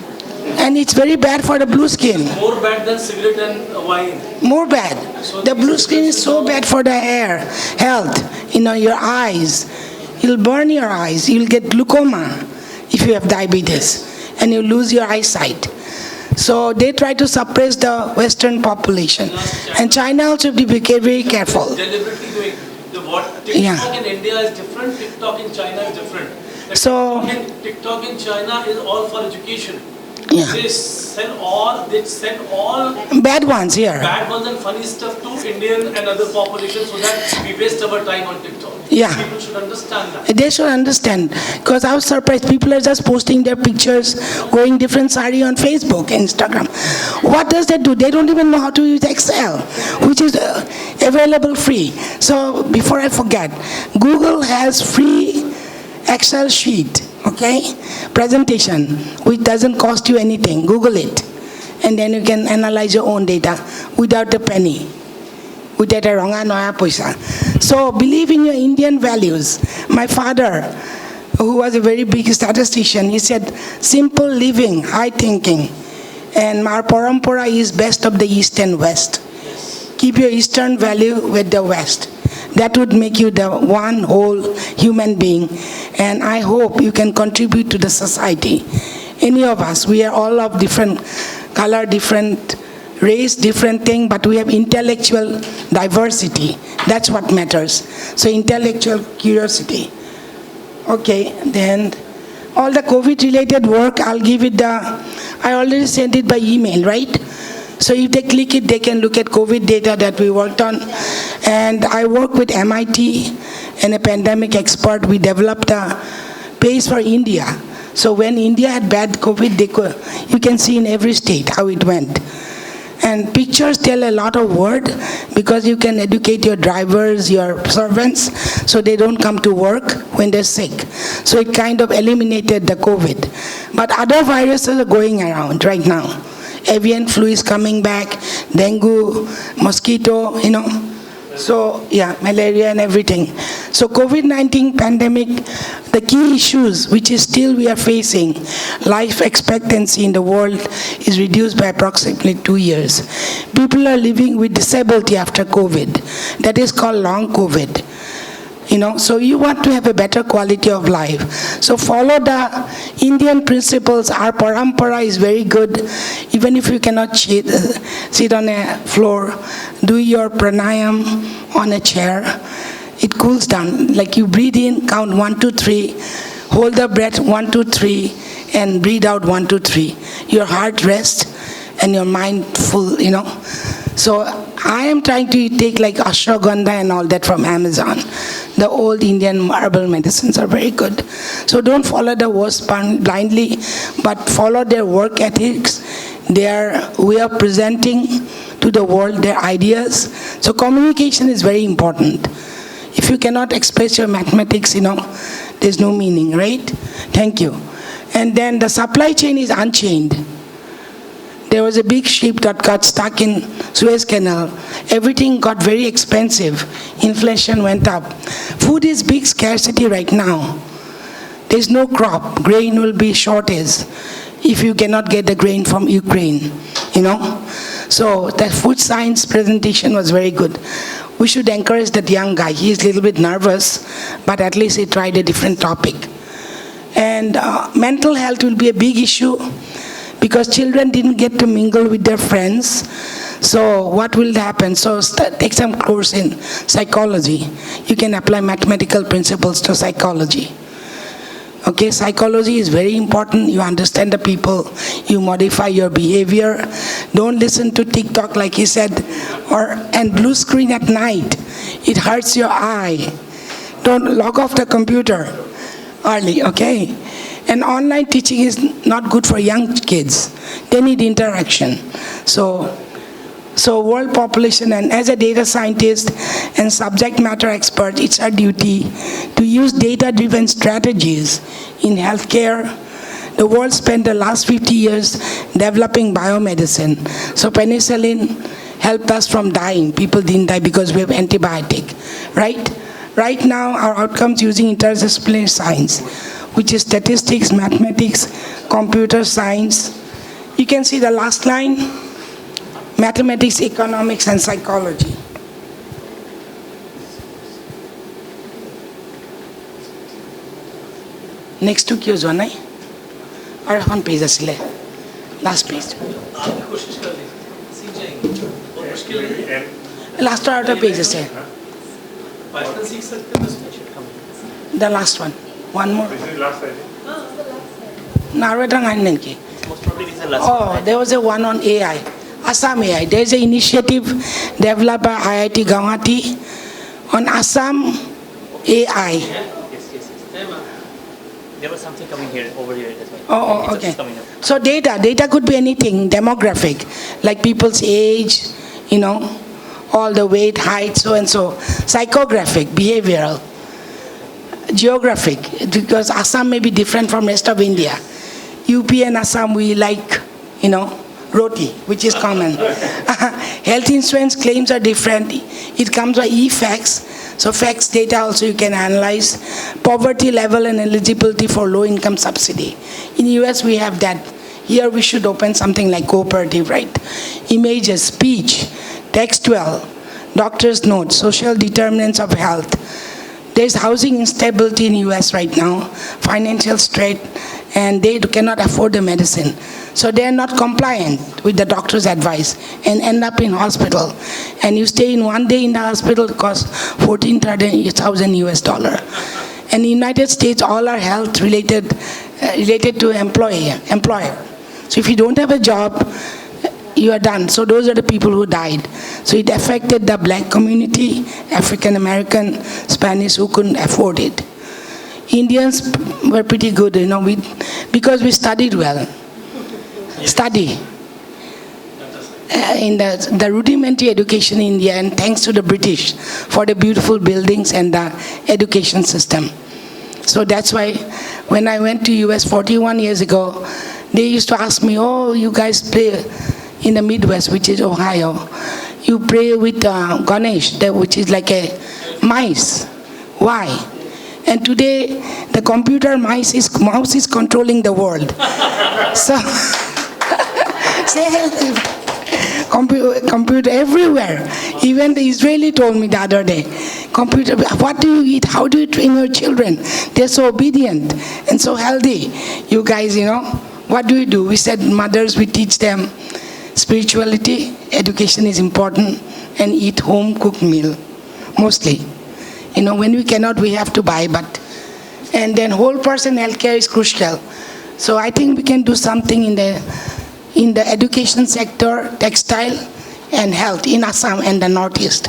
And it's very bad for the blue skin. More bad than cigarette and wine. More bad. The blue skin is so bad for the hair, health, your eyes. You'll burn your eyes. You'll get glaucoma if you have diabetes. And you'll lose your eyesight. So they try to suppress the Western population. And China also have to be very careful. Deliberately doing TikTok in India is different, TikTok in China is different. TikTok in China is all for education. Yeah. They send all bad ones here. Bad ones and funny stuff to Indian and other populations so that we waste our time on TikTok. Yeah. People should understand that. They should understand. Because I was surprised. People are just posting their pictures, wearing different sari on Facebook, Instagram. What does that do? They don't even know how to use Excel, which is available free. So before I forget, Google has free Excel sheet. Okay, presentation, which doesn't cost you anything. Google it, and then you can analyze your own data without a penny, without a ronga noya paisa. So believe in your Indian values. My father who was a very big statistician. He said, simple living, high thinking. And our parampara is best of the East and West. Keep your Eastern value with the West. That would make you the one whole human being. And I hope you can contribute to the society. Any of us, we are all of different color, different race, different thing, but we have intellectual diversity. That's what matters. So intellectual curiosity. Okay, then all the COVID-related work, I'll give it I already sent it by email, right? So if they click it, they can look at COVID data that we worked on. And I work with MIT and a pandemic expert. We developed a pace for India. So when India had bad COVID, you can see in every state how it went. And pictures tell a lot of word because you can educate your drivers, your servants, so they don't come to work when they're sick. So it kind of eliminated the COVID. But other viruses are going around right now. Avian flu is coming back, dengue, mosquito, So, yeah, malaria and everything. So COVID-19 pandemic, the key issues which is still we are facing, life expectancy in the world is reduced by approximately 2 years. People are living with disability after COVID. That is called long COVID. So you want to have a better quality of life. So follow the Indian principles. Our parampara is very good. Even if you cannot sit on a floor, do your pranayam on a chair. It cools down. Like you breathe in, count 1, 2, 3, hold the breath 1, 2, 3, and breathe out 1, 2, 3. Your heart rests and your mind full, So I am trying to take like ashwagandha and all that from Amazon. The old Indian herbal medicines are very good. So don't follow the worst blindly, but follow their work ethics, their way of presenting to the world their ideas. So communication is very important. If you cannot express your mathematics, there's no meaning, right? Thank you. And then the supply chain is unchained. There was a big ship that got stuck in Suez Canal. Everything got very expensive. Inflation went up. Food is big scarcity right now. There's no crop. Grain will be shortage if you cannot get the grain from Ukraine, So that food science presentation was very good. We should encourage that young guy. He's a little bit nervous, but at least he tried a different topic. And mental health will be a big issue, because children didn't get to mingle with their friends. So what will happen? So take some course in psychology. You can apply mathematical principles to psychology. Okay, psychology is very important. You understand the people. You modify your behavior. Don't listen to TikTok like he said, and blue screen at night. It hurts your eye. Don't log off the computer early, okay? And online teaching is not good for young kids. They need interaction. So world population, and as a data scientist and subject matter expert, it's our duty to use data-driven strategies in healthcare. The world spent the last 50 years developing biomedicine. So penicillin helped us from dying. People didn't die because we have antibiotic, right? Right now, our outcomes using interdisciplinary science, which is statistics, mathematics, computer science. You can see the last line, mathematics, economics, and psychology. Next to क्यों जो नहीं? और कौन page असले? Last page. Last और page असे. The last one. One more. This is last idea. Oh, there was a one on AI. Assam AI. There's an initiative developed by IIT Guwahati on Assam AI. Yes. There was something coming here, over here. That's why. Oh, It's okay. coming up. So data could be anything, demographic, like people's age, all the weight, height, so and so. Psychographic, behavioral. Geographic, because Assam may be different from rest of India. UP and Assam, we like, roti, which is common. Health insurance claims are different. It comes by e-fax. So facts data also you can analyze. Poverty level and eligibility for low income subsidy. In US we have that. Here we should open something like cooperative, right? Images, speech, textual, doctor's notes, social determinants of health. There's housing instability in US right now, financial strain, and they cannot afford the medicine. So they are not compliant with the doctor's advice and end up in hospital. And you stay in one day in the hospital, it costs 14,000 US dollar. And in the United States, all are health related to employer. So if you don't have a job, you are done. So those are the people who died. So it affected the black community, African American, Spanish who couldn't afford it. Indians were pretty good, because we studied well. Study. In the rudimentary education in India, and thanks to the British for the beautiful buildings and the education system. So that's why when I went to US 41 years ago, they used to ask me, oh, you guys pray in the Midwest, which is Ohio. You pray with Ganesh, which is like a mice. Why? And today, the computer mouse is controlling the world. So, computer everywhere. Even the Israeli told me the other day, computer, what do you eat? How do you train your children? They're so obedient and so healthy. You guys, what do? We said mothers, we teach them spirituality, education is important, and eat home-cooked meal, mostly. When we cannot, we have to buy, and then whole person healthcare is crucial. So I think we can do something in the education sector, textile, and health in Assam and the Northeast.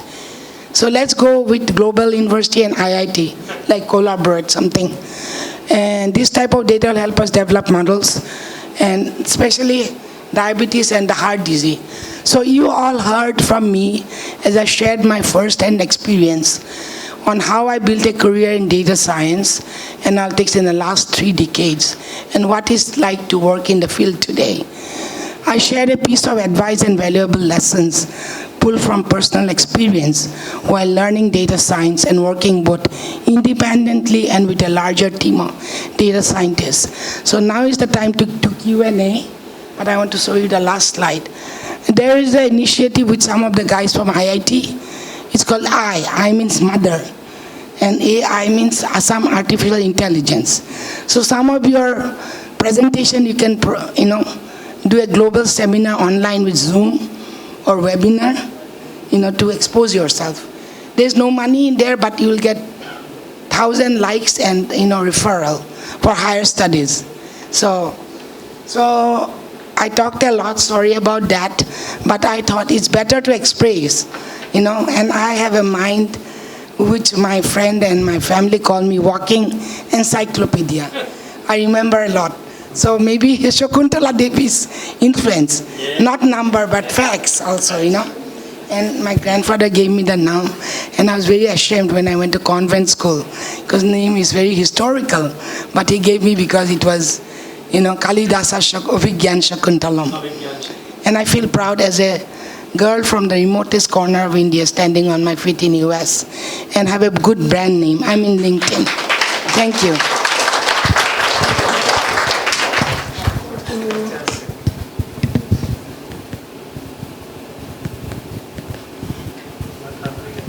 So let's go with global university and IIT, like collaborate something. And this type of data will help us develop models, and especially diabetes and the heart disease. So you all heard from me as I shared my first-hand experience on how I built a career in data science, analytics in the last 3 decades, and what it's like to work in the field today. I shared a piece of advice and valuable lessons pulled from personal experience while learning data science and working both independently and with a larger team of data scientists. So now is the time to Q&A, but I want to show you the last slide. There is an initiative with some of the guys from IIT. It's called I means mother, and AI means Assam Artificial Intelligence. So some of your presentation you can, do a global seminar online with Zoom or webinar, to expose yourself. There's no money in there, but you will get 1,000 likes and, referral for higher studies. So I talked a lot, sorry about that, but I thought it's better to express, and I have a mind which my friend and my family call me walking encyclopedia. I remember a lot. So maybe Shakuntala Devi's influence, not number, but facts also, And my grandfather gave me the name, and I was very ashamed when I went to convent school, because the name is very historical, but he gave me because it was, Kalidasa Vigyan Shakuntalam. And I feel proud as a girl from the remotest corner of India standing on my feet in US and have a good brand name. I'm in LinkedIn. Thank you.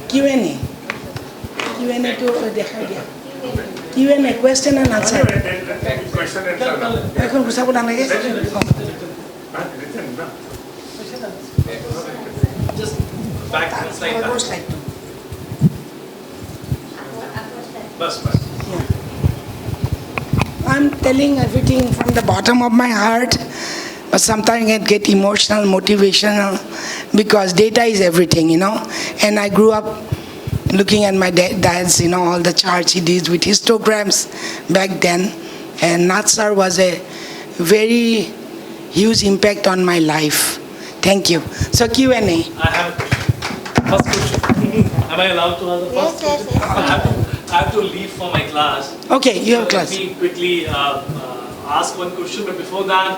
Q&A. Q&A to Q&A, question and answer. Question and answer. এখন গুছাব নালাগে? Just back to the slide. Almost like Bus. I'm telling everything from the bottom of my heart, but sometimes I get emotional, motivational, because data is everything, And I grew up looking at my dad's, all the charts he did with histograms back then. And Natsar was a very huge impact on my life. Thank you. So Q&A. I have first question. Am I allowed to ask the first question? I have to leave for my class. Okay, you have class. Let me quickly ask one question, but before that,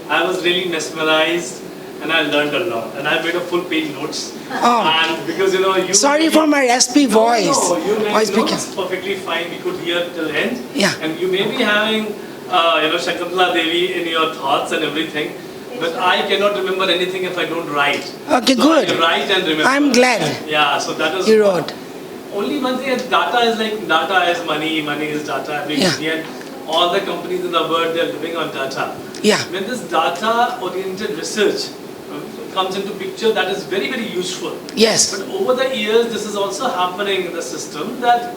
I was really mesmerized and I learned a lot. And I made a full page notes. Oh. And because you Sorry for my raspy voice. No, you made Voice notes became- perfectly fine. We could hear till end. Yeah. And you may be having Shakuntala Devi in your thoughts and everything. But I cannot remember anything if I don't write. Okay, So good. I write and remember. I'm glad Yeah, so that is you wrote. only one thing is data is like data is money, money is data. Yeah. And all the companies in the world, they're living on data. Yeah. When this data-oriented research comes into picture, that is very, very useful. Yes. But over the years, this is also happening in the system that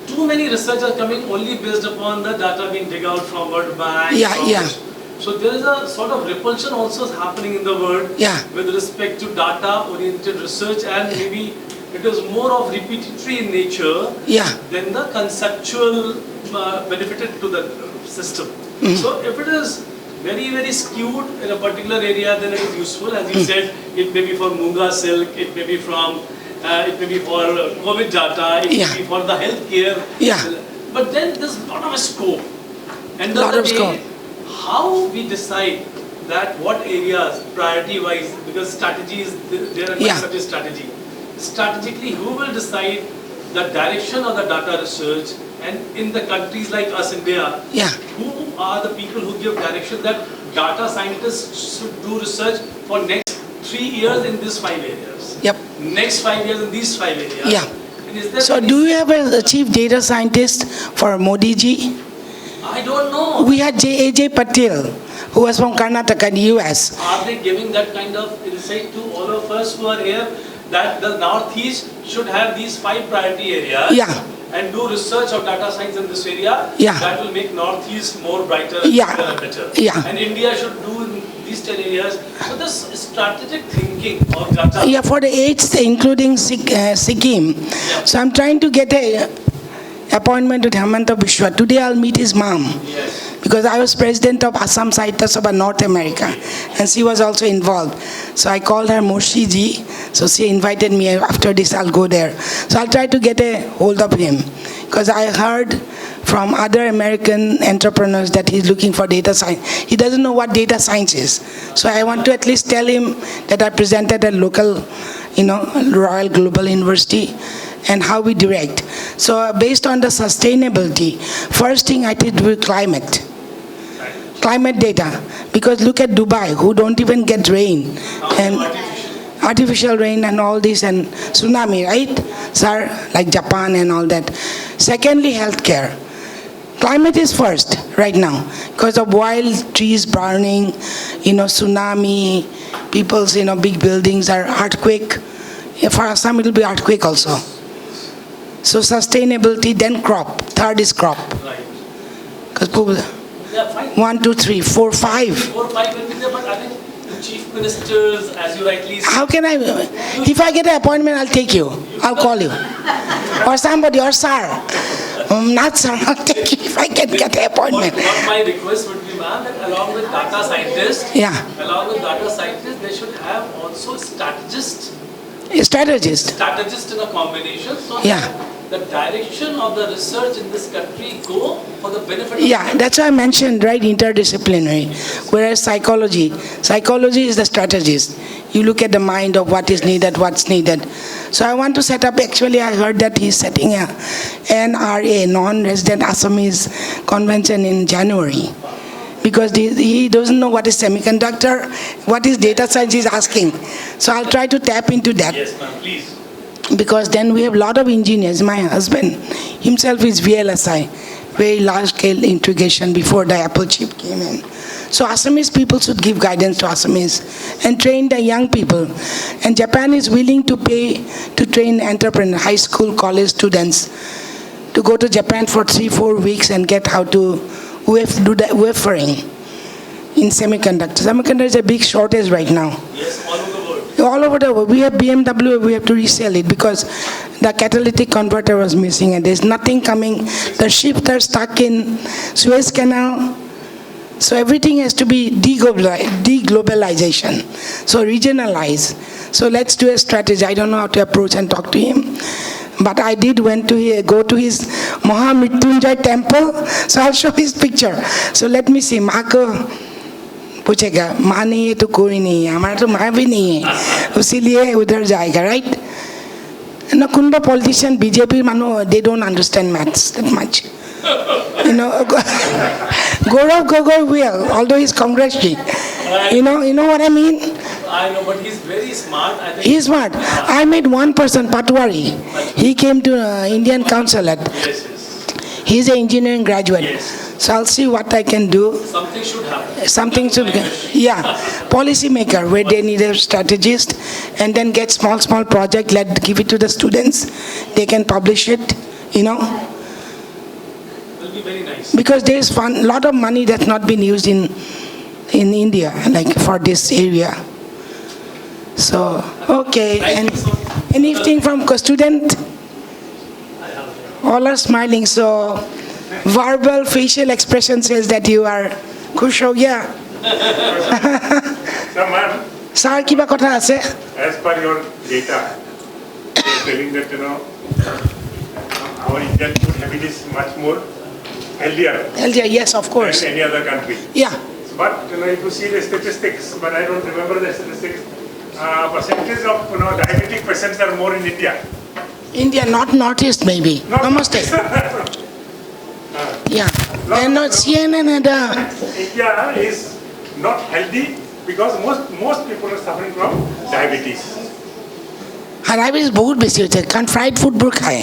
too many research are coming only based upon the data being dig out from World Bank. Yeah, from yeah. this. So there is a sort of repulsion also happening in the world Yeah. with respect to data-oriented research, and maybe it is more of repetitory in nature Yeah. than the conceptual benefited to the system. So if it is very, very skewed in a particular area, then it is useful. As you said, it may be for Munga silk, it may be from, it may be for COVID data, it Yeah. may be for the healthcare. Yeah. But then there's a lot of scope. And Lot of scope. how we decide that what areas, priority-wise, because strategies, there are Yeah. such a strategy. Strategically, who will decide the direction of the data research, and in the countries like us, India, Yeah. who are the people who give direction that data scientists should do research for next 3 years in these 5 areas? Yep. Next 5 years in these 5 areas? Yeah. And is there So any- do you have a chief data scientist for Modi ji? I don't know. We had J.A.J. Patel, who was from Karnataka in US. Are they giving that kind of insight to all of us who are here that the Northeast should have these 5 priority areas? Yeah. And do research of data science in this area? Yeah. That will make Northeast more brighter Yeah. and better. Yeah. And India should do in these 10 areas. So this strategic thinking of data. Yeah, for the 8th, including Sikkim. So I'm trying to get a appointment with Hemanta Biswa. Today I'll meet his mom. Yes. Because I was president of Assam Sahitya Sabha North America, and she was also involved. So I called her Moshi ji, so she invited me. After this I'll go there. So I'll try to get a hold of him, because I heard from other American entrepreneurs that he's looking for data science. He doesn't know what data science is. So I want to at least tell him that I presented at local, Royal Global University, and how we direct. So based on the sustainability, first thing I did with climate data, because look at Dubai, who don't even get rain, and artificial rain and all this, and tsunami, right? Sir, like Japan and all that. Secondly, healthcare. Climate is first right now, because of wild trees burning, tsunami, people's, big buildings are earthquake. For Assam, it will be earthquake also. So sustainability, then crop. Third is crop. Right. Because people, Yeah, fine. 1, 2, 3, 4, 5. 4 or 5 will be there, but I think the chief ministers, as you rightly said, How can I? If I get an appointment, I'll take you. I'll call you. Or somebody, or sir. Not sir, I'll take you if I can get an appointment. what my request would be, ma'am, that along with data scientists, Yeah. they should have also strategists Strategist. in a combination, so Yeah. that the direction of the research in this country go for the benefit of Yeah, that's why I mentioned, right, interdisciplinary. Whereas psychology is the strategist. You look at the mind of what is needed, what's needed. So I want to set up, actually I heard that he's setting a NRA, Non-Resident Assamese Convention in January. Because he doesn't know what is semiconductor, what is data science he's asking. So I'll try to tap into that. Yes, ma'am, please. Because then we have a lot of engineers. My husband himself is VLSI, very large-scale integration before the Apple chip came in. So Assamese people should give guidance to Assamese and train the young people. And Japan is willing to pay to train entrepreneurs, high school, college students, to go to Japan for 3-4 weeks and get how to do the wafering in semiconductors. Semiconductor is a big shortage right now. Yes, all over the world. All over the world. We have BMW, we have to resell it because the catalytic converter was missing and there's nothing coming. The ships are stuck in Suez Canal. So everything has to be deglobalization. So regionalize. So let's do a strategy. I don't know how to approach and talk to him. But I did go to his Mahamrityunjay temple. So I'll show his picture. So let me see. Mako पूछेगा माँ नहीं है तो कोई नहीं है हमारा तो माँ भी नहीं है उसीलिए उधर जाएगा राइट ना कुंबा पॉलिटिशियन बीजेपी मानो they don't understand maths that much you know Gaurav Gogoi will although he's congressman you know what I mean I know, but he's very smart. I think. he's smart I met one person Patwari he came to Indian consulate Yes. he's an engineering graduate Yes. so I'll see what I can do Something should happen. something should policy maker where they need a strategist and then get small project give it to the students they can publish it Will be very nice. because there is lot of money that's not been used in India like for this area so okay and anything from student all are smiling so verbal facial expression says that you are khush ho gaya So, ma'am, sir kiba kotha ase as per your data, you're telling that, our Indian food habit is much more healthier yes of course than any other country. yeah But, if you see the statistics, but I don't remember the statistics, percentage of, diabetic patients are more in India. India not northeast maybe namaste yeah and not CNN and India is not healthy because most people are suffering from diabetes. diabetes বহুত বেছি হৈছে কাৰণ fried ফুডবোৰ খায়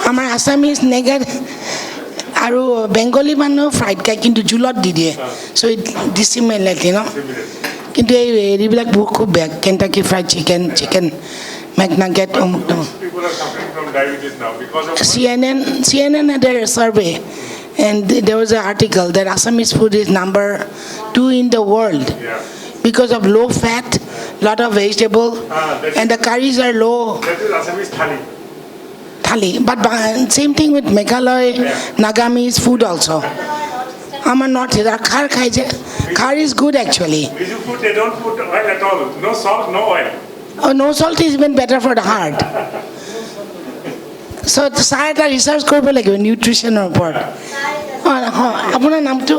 আমাৰ Assamese নেগাৰ আৰু Bengali মানুহ fried খায় কিন্তু জোলত দি দিয়ে চ' ইট ডিচিমিলেট কিন্তু এই হেৰিবিলাক বহুত খুব বেয়া কেণ্টাকি ফ্ৰাইড চিকেন মেকনাগেট অমুক তমুক People are suffering from diabetes now because of CNN had a survey and there was an article that Assamese food is number 2 in the world because of low fat, lot of vegetable and the curries are low. that is Assamese thali. But same thing with Meghalaya, Nagamis food also. Amar not here. Khar khai je. Khar is good actually. Biju food, they don't put oil at all. No salt, no oil. Oh, no salt is even better for the heart. So sir এটা research কৰিব লাগিব নিউট্ৰিশ্যনৰ ওপৰত আপোনাৰ নামটো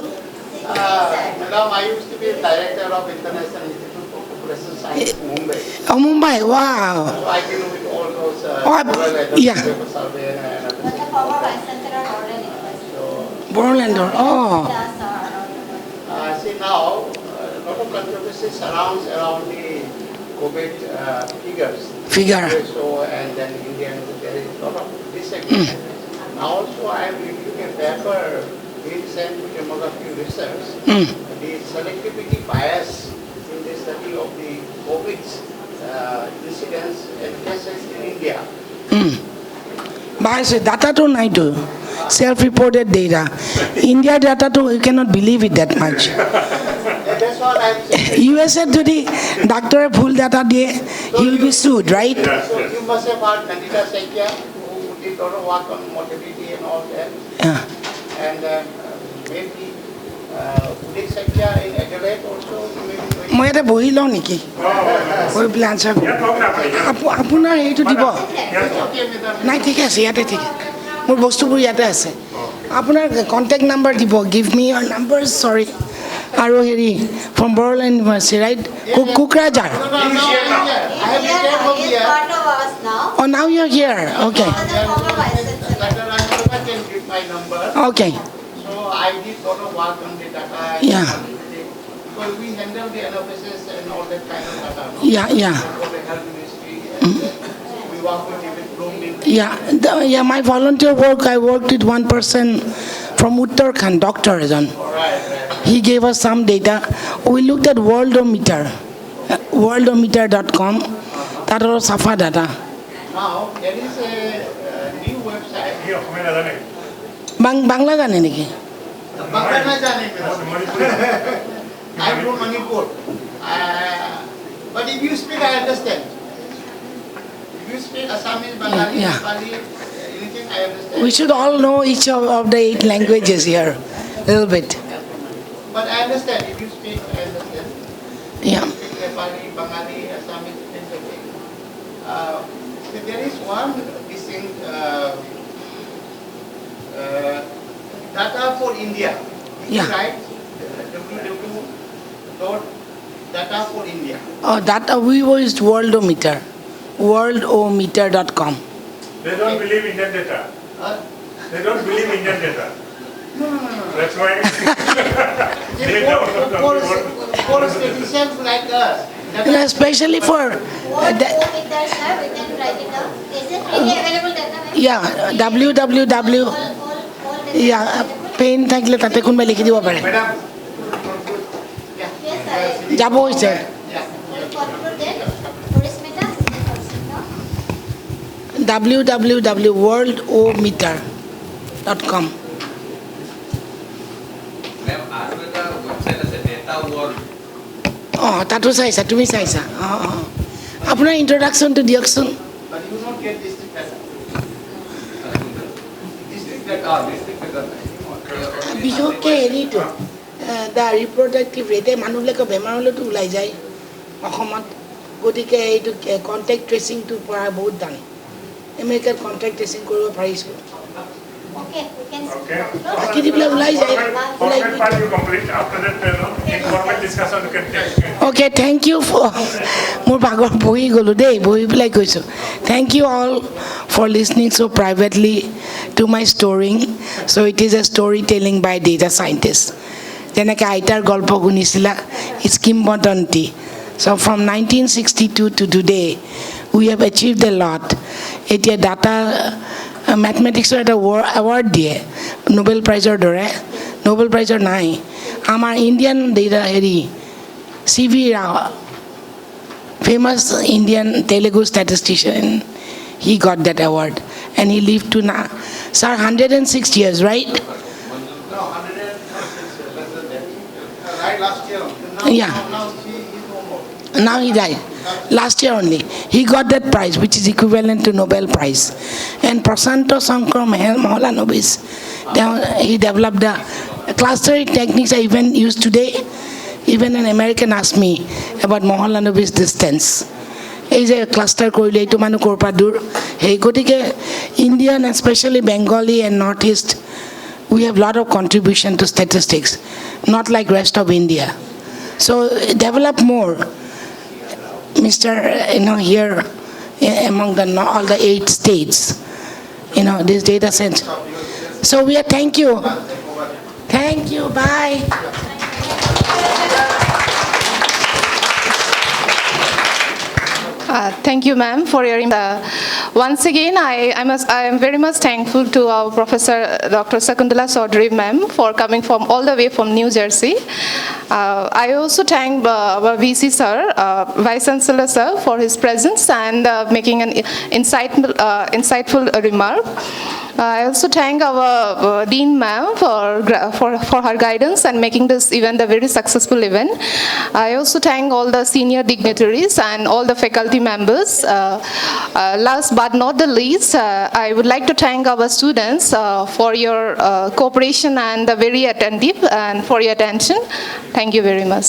Madam, I used to be director of International Institute for Population Science, Mumbai. Mumbai wow So I deal with all those yeah. survey and everything. Borolander See now, a lot of controversy surrounds around the COVID figures. Figure. So, and then Indian, there is a lot of disagreement. Now also I am reviewing a paper being sent to demography research. The selectivity bias in the study of the COVID incidence and cases in India. But data to naito self-reported data India data to you cannot believe it that much And that's what I am saying. USA যদি ডাক্তৰে ভুল data দিয়ে he will be sued right So you must have heard Nandita Saikya, who did a lot of work on mortality and all that. yeah. And maybe Udik Saikya in Adjunct also, maybe. মই ইয়াতে বহি লওঁ নেকি কৈ পেলাই answer আপোনাৰ এইটো দিব Okay, madam. নাই ঠিক আছে ইয়াতে ঠিক আছে মোৰ বস্তুবোৰ ইয়াতে আছে আপোনাৰ কণ্টেক্ট নাম্বাৰ দিব গিভ মি ইয়ৰ নাম্বাৰ চৰি আৰু হেৰি from Bodoland university right Kokrajhar No, I have retired from here. part of us now. oh now you're here okay As a former vice chancellor. Dr. Rajkumar can give my number. okay So I did a lot of work on the data. Yeah. Because we handle the NFSS and all that kind of data. yeah For the health ministry. And we work with David Bloom. yeah my volunteer work I worked with one person from Uttarakhand doctor eজন Right. he gave us some data we looked at worldometer worldometer.com that was safa data Now, there is a new website. Here, Khmer Adane. Bangla জানে নেকি Bangla na jane I'm from Manipur. But if you speak, I understand. If you speak Assamese, Bengali, Yeah. Nepali, anything, I understand. we should all know each of the 8 languages here a little bit But I understand. If you speak, I understand. yeah If you speak Nepali, Bengali, Assamese, anything. There is one distinct data for India. Yeah. Right? data for India. Data, we used worldometer, worldometer.com. They don't believe Indian data. They don't believe Indian data. No. That's why they don't For citizens like us. And especially for, What sir, we can write it down. Is it really available data? yeah, www, All yeah, pen থাকিলে তাতে কোনোবাই লিখি দিব পাৰে Madam. Yes, sir. যাব হৈছে www.worldometer.com. তাতো চাইছা তুমি চাইছা আপোনাৰ ইন্ট্ৰডাকশ্যনটো দিয়কচোন But you don't get district data. District data. বিশেষকৈ হেৰিটো দ্য ৰিপ্ৰডাক্টিভ ৰেটে মানুহবিলাকৰ বেমাৰ হ'লেতো ওলাই যায় অসমত গতিকে এইটো কণ্টেক্ট ট্ৰেচিংটোৰ পৰা বহুত দাম আমেৰিকাত কণ্টেক্ট ট্ৰেচিং কৰিব পাৰিছোঁ Okay, we can. Okay. বাকী দিবলৈ ওলাই যায় ওলাই Format part you complete. After that, informal discussion you can take. Okay, thank you for মোৰ ভাগৰ বহি গ'লোঁ দেই বহি পেলাই কৈছোঁ thank you all for listening so privately to my story. So it is a storytelling by data scientists. যেনেকৈ আইতাৰ গল্প শুনিছিলা it's কিংবদন্তি. So from 1962 to today we have achieved a lot. এতিয়া ডাটা মেথমেটিক্সৰ এটা এৱাৰ্ড দিয়ে নোবেল প্ৰাইজৰ দৰে Nobel প্ৰাইজৰ নাই আমাৰ ইণ্ডিয়ান ডেটা হেৰি C.V. Rao, famous Indian Telugu statistician, he got that award and he lived to now, sir, 106 years, right? No, 106, less than that. Right, last year. Yeah. Now he is no more. Now he died. Last year only. He got that prize, which is equivalent to Nobel Prize. And Prasanto Sankar Mahalanobis, he developed the clustering techniques I even use today. Even an American asked me about Mahalanobis distance. এই যে cluster কৰিলে এইটো মানুহ ক'ৰ পৰা দূৰ সেই গতিকে Indian especially Bengali and Northeast we have lot of contribution to statistics not like rest of India so develop more Mr. Here among all the 8 states this data center so we are thank you bye. Thank you, ma'am, for your. Once again, I am very much thankful to our Professor Dr. Shakuntala Choudhury, ma'am, for coming from all the way from New Jersey. I also thank our VC sir, Vice Chancellor sir, for his presence and making an insightful remark. I also thank our Dean ma'am for her guidance and making this event a very successful event. I also thank all the senior dignitaries and all the faculty members. Last but not the least, I would like to thank our students for your cooperation and very attentive and for your attention. Thank you very much.